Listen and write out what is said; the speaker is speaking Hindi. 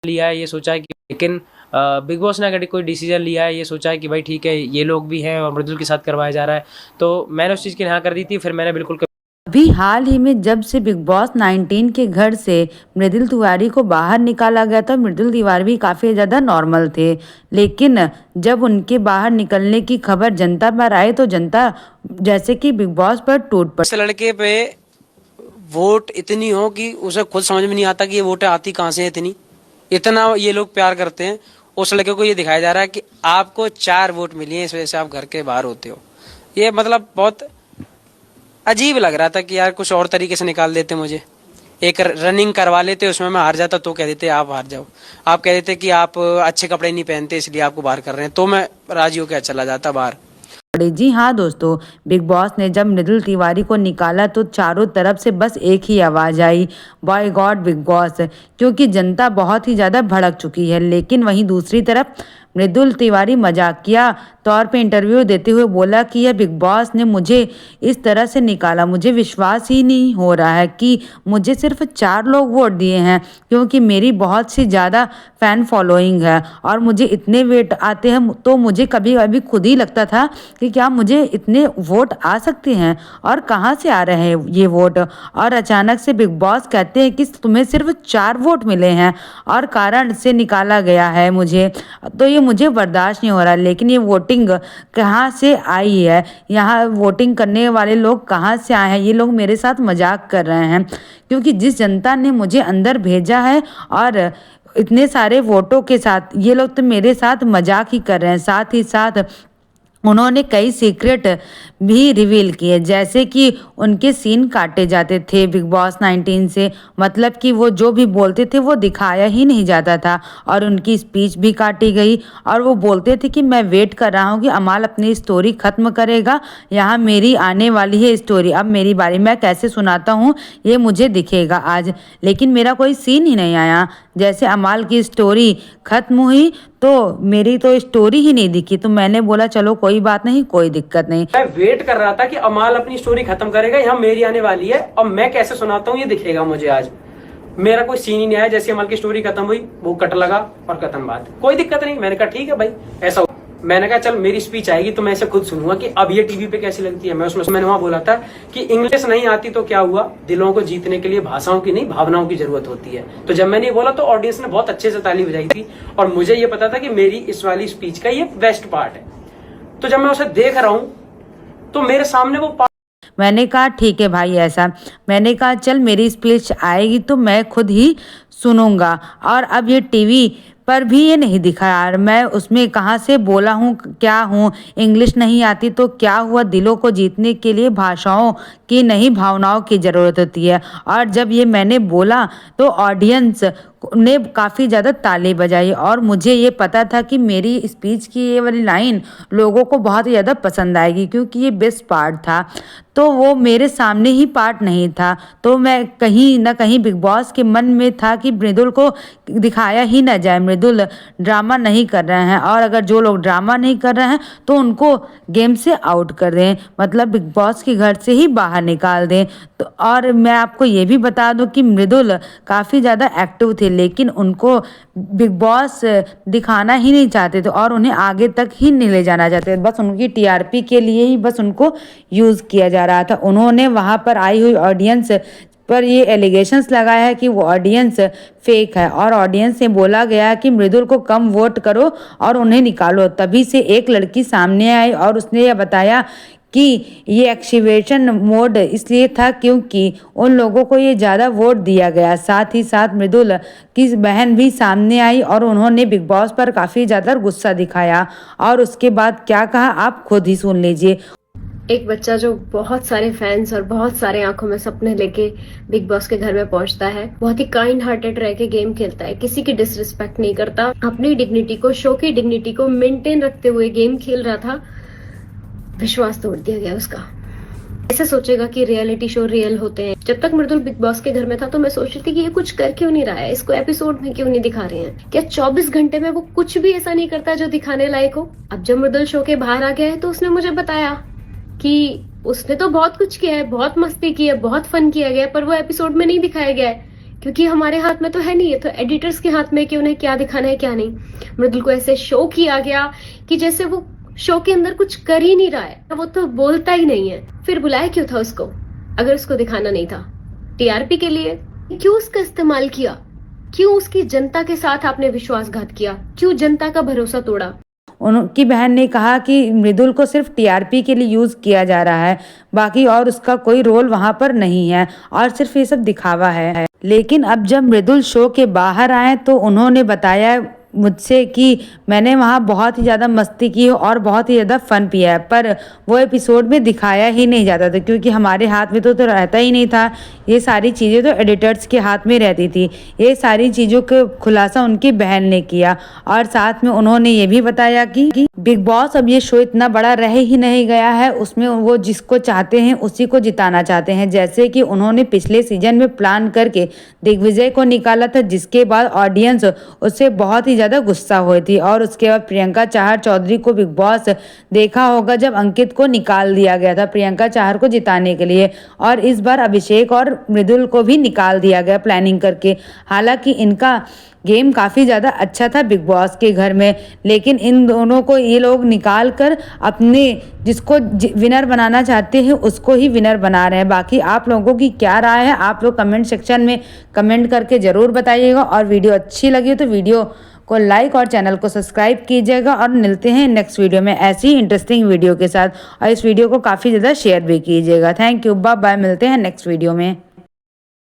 लिया है, ये सोचा है कि लेकिन बिग बॉस ने अगर कोई डिसीजन लिया है, ये सोचा है कि भाई ठीक है ये लोग भी हैं और मृदुल के साथ करवाया जा रहा है, तो मैंने उस चीज़ की हाँ कर दी थी। फिर मैंने बिल्कुल अभी हाल ही में जब से बिग बॉस 19 के घर से मृदुल तिवारी को बाहर निकाला गया था, मृदुल तिवारी भी काफ़ी ज़्यादा नॉर्मल थे। लेकिन जब उनके बाहर निकलने की खबर जनता पर आई तो जनता जैसे कि बिग बॉस पर टूट पड़ी। इस लड़के पे वोट इतनी हो कि उसे खुद समझ में नहीं आता कि ये वोटें आती कहाँ से हैं। इतना ये लोग प्यार करते हैं। उस लड़के को ये दिखाया जा रहा है कि आपको 4 वोट मिली हैं, इस वजह से आप घर के बाहर होते हो। ये मतलब बहुत अजीब लग रहा था कि यार कुछ और तरीके से निकाल देते मुझे, एक रनिंग करवा लेते, उसमें मैं हार जाता तो कह देते आप हार जाओ, आप कह देते कि आप अच्छे कपड़े नहीं पहनते इसलिए आपको बाहर कर रहे हैं, तो मैं राजी होकर चला जाता बाहर। जी हाँ दोस्तों, बिग बॉस ने जब मृदुल तिवारी को निकाला तो चारों तरफ से बस एक ही आवाज़ आई, बाय गॉड बिग बॉस, क्योंकि जनता बहुत ही ज़्यादा भड़क चुकी है। लेकिन वहीं दूसरी तरफ मृदुल तिवारी मजाकिया तौर पे इंटरव्यू देते हुए बोला कि यह बिग बॉस ने मुझे इस तरह से निकाला, मुझे विश्वास ही नहीं हो रहा है कि मुझे सिर्फ 4 लोग वोट दिए हैं, क्योंकि मेरी बहुत सी ज़्यादा फ़ैन फॉलोइंग है और मुझे इतने वेट आते हैं। तो मुझे कभी कभी खुद ही लगता था कि क्या मुझे इतने वोट आ सकते हैं और कहाँ से आ रहे हैं ये वोट। और अचानक से बिग बॉस कहते हैं कि तुम्हें सिर्फ 4 वोट मिले हैं और कारण से निकाला गया है मुझे, तो ये मुझे बर्दाश्त नहीं हो रहा। लेकिन ये वोटिंग कहाँ से आई है, यहाँ वोटिंग करने वाले लोग कहाँ से आए हैं, ये लोग मेरे साथ मजाक कर रहे हैं, क्योंकि जिस जनता ने मुझे अंदर भेजा है और इतने सारे वोटों के साथ ये लोग तो मेरे साथ मजाक ही कर रहे हैं। साथ ही साथ उन्होंने कई सीक्रेट भी रिवील किए, जैसे कि उनके सीन काटे जाते थे बिग बॉस 19 से, मतलब कि वो जो भी बोलते थे वो दिखाया ही नहीं जाता था और उनकी स्पीच भी काटी गई। और वो बोलते थे कि मैं वेट कर रहा हूँ कि अमाल अपनी स्टोरी ख़त्म करेगा, यहाँ मेरी आने वाली है स्टोरी, अब मेरी बारी, मैं कैसे सुनाता हूँ ये मुझे दिखेगा आज। लेकिन मेरा कोई सीन ही नहीं आया। जैसे अमाल की स्टोरी ख़त्म हुई तो मेरी तो स्टोरी ही नहीं दिखी, तो मैंने बोला चलो कोई बात नहीं, कोई दिक्कत नहीं। मैं वेट कर रहा था कि अमाल अपनी स्टोरी खत्म करेगा, यहाँ मेरी आने वाली है और मैं कैसे सुनाता हूँ ये दिखेगा मुझे आज। मेरा कोई सीन ही नहीं आया। जैसे अमाल की स्टोरी खत्म हुई वो कट लगा और खत्म बात, कोई दिक्कत नहीं। मैंने कहा ठीक है भाई ऐसा, मैंने कहा चल मेरी स्पीच आएगी तो मैं ऐसे खुद सुनूंगा कि अब ये टीवी पे कैसी लगती है। मैंने वहां बोला था कि इंग्लिश नहीं आती तो क्या हुआ, दिलों को जीतने के लिए भाषाओं की नहीं भावनाओं की जरूरत होती है। तो जब मैंने ये बोला तो ऑडियंस ने बहुत अच्छे से ताली बजाई थी और मुझे ये पता था कि मेरी इस वाली स्पीच का ये बेस्ट पार्ट है। तो जब मैं उसे देख रहा हूं तो मेरे सामने वो मैंने कहा ठीक है भाई ऐसा, मैंने कहा चल मेरी स्पीच आएगी तो मैं खुद ही सुनूंगा। और अब ये टीवी पर भी ये नहीं दिखा यार, मैं उसमें कहाँ से बोला हूँ क्या हूँ, इंग्लिश नहीं आती तो क्या हुआ, दिलों को जीतने के लिए भाषाओं की नहीं भावनाओं की ज़रूरत होती है। और जब ये मैंने बोला तो ऑडियंस ने काफ़ी ज़्यादा ताली बजाई और मुझे ये पता था कि मेरी स्पीच की ये वाली लाइन लोगों को बहुत ही ज़्यादा पसंद आएगी, क्योंकि ये बेस्ट पार्ट था। तो वो मेरे सामने ही पार्ट नहीं था, तो मैं कहीं ना कहीं बिग बॉस के मन में था कि मृदुल को दिखाया ही ना जाए, मृदुल ड्रामा नहीं कर रहे हैं और अगर जो लोग ड्रामा नहीं कर रहे हैं तो उनको गेम से आउट कर दें, मतलब बिग बॉस के घर से ही बाहर निकाल दें। तो और मैं आपको ये भी बता दूं कि मृदुल काफ़ी ज़्यादा एक्टिव थे, लेकिन उनको बिग बॉस दिखाना ही नहीं चाहते थे और उन्हें आगे तक ही नहीं ले जाना चाहते थे, बस उनकी टीआरपी के लिए ही बस उनको यूज़ किया जा रहा था। उन्होंने वहाँ पर आई हुई ऑडियंस पर ये एलिगेशंस लगाया है कि वो ऑडियंस फेक है और ऑडियंस से बोला गया है कि मृदुल को कम वोट करो और उन्हें निकालो। तभी से एक लड़की सामने आई और उसने यह बताया कि ये एक्टिवेशन मोड इसलिए था क्योंकि उन लोगों को ये ज़्यादा वोट दिया गया। साथ ही साथ मृदुल की बहन भी सामने आई और उन्होंने बिग बॉस पर काफ़ी ज़्यादा गुस्सा दिखाया और उसके बाद क्या कहा आप खुद ही सुन लीजिए। एक बच्चा जो बहुत सारे फैंस और बहुत सारे आंखों में सपने लेके बिग बॉस के घर में पहुंचता है, बहुत ही काइंड हार्टेड रह के गेम खेलता है, किसी की डिसरिस्पेक्ट नहीं करता, अपनी डिग्निटी को, शो की डिग्निटी को मेंटेन रखते हुए गेम खेल रहा था, विश्वास तोड़ दिया गया उसका। ऐसे सोचेगा कि रियलिटी शो रियल होते हैं। जब तक मृदुल बिग बॉस के घर में था तो मैं सोच रही थी कि ये कुछ कर क्यों नहीं रहा है, इसको एपिसोड में क्यों नहीं दिखा रहे हैं, क्या 24 घंटे में वो कुछ भी ऐसा नहीं करता जो दिखाने लायक हो। अब जब मृदुल शो के बाहर आ गया है तो उसने मुझे बताया कि उसने तो बहुत कुछ किया है, बहुत मस्ती की है, बहुत फन किया गया, पर वो एपिसोड में नहीं दिखाया गया है क्योंकि हमारे हाथ में तो है नहीं, है तो एडिटर्स के हाथ में कि उन्हें क्या दिखाना है क्या नहीं। मृदुल को ऐसे शो किया गया कि जैसे वो शो के अंदर कुछ कर ही नहीं रहा है, वो तो बोलता ही नहीं है। फिर बुलाया क्यों था उसको अगर उसको दिखाना नहीं था? टीआरपी के लिए? क्यों उसका इस्तेमाल किया? क्यों उसकी जनता के साथ आपने विश्वासघात किया? क्यों जनता का भरोसा तोड़ा? उनकी बहन ने कहा कि मृदुल को सिर्फ टीआरपी के लिए यूज किया जा रहा है, बाकी और उसका कोई रोल वहां पर नहीं है और सिर्फ ये सब दिखावा है। लेकिन अब जब मृदुल शो के बाहर आए तो उन्होंने बताया मुझसे कि मैंने वहाँ बहुत ही ज़्यादा मस्ती की और बहुत ही ज़्यादा फन किया है, पर वो एपिसोड में दिखाया ही नहीं जाता था क्योंकि हमारे हाथ में तो रहता ही नहीं था। ये सारी चीज़ें तो एडिटर्स के हाथ में रहती थी। ये सारी चीज़ों का खुलासा उनकी बहन ने किया और साथ में उन्होंने ये भी बताया कि बिग बॉस अब ये शो इतना बड़ा रह ही नहीं गया है, उसमें वो जिसको चाहते हैं उसी को जिताना चाहते हैं। जैसे कि उन्होंने पिछले सीजन में प्लान करके दिग्विजय को निकाला था, जिसके बाद ऑडियंस उससे बहुत ही ज़्यादा गुस्सा हुई थी और उसके बाद प्रियंका चाहर चौधरी को बिग बॉस देखा होगा जब अंकित को निकाल दिया गया था प्रियंका चाहर को जिताने के लिए, और इस बार अभिषेक और मृदुल को भी निकाल दिया गया प्लानिंग करके। हालांकि इनका गेम काफ़ी ज़्यादा अच्छा था बिग बॉस के घर में, लेकिन इन दोनों को ये लोग निकाल कर अपने जिसको विनर बनाना चाहते हैं उसको ही विनर बना रहे हैं। बाकी आप लोगों की क्या राय है आप लोग कमेंट सेक्शन में कमेंट करके ज़रूर बताइएगा, और वीडियो अच्छी लगी तो वीडियो को लाइक और चैनल को सब्सक्राइब कीजिएगा। और मिलते हैं नेक्स्ट वीडियो में ऐसी इंटरेस्टिंग वीडियो के साथ, और इस वीडियो को काफ़ी ज़्यादा शेयर भी कीजिएगा। थैंक यू, बाय बाय, मिलते हैं नेक्स्ट वीडियो में।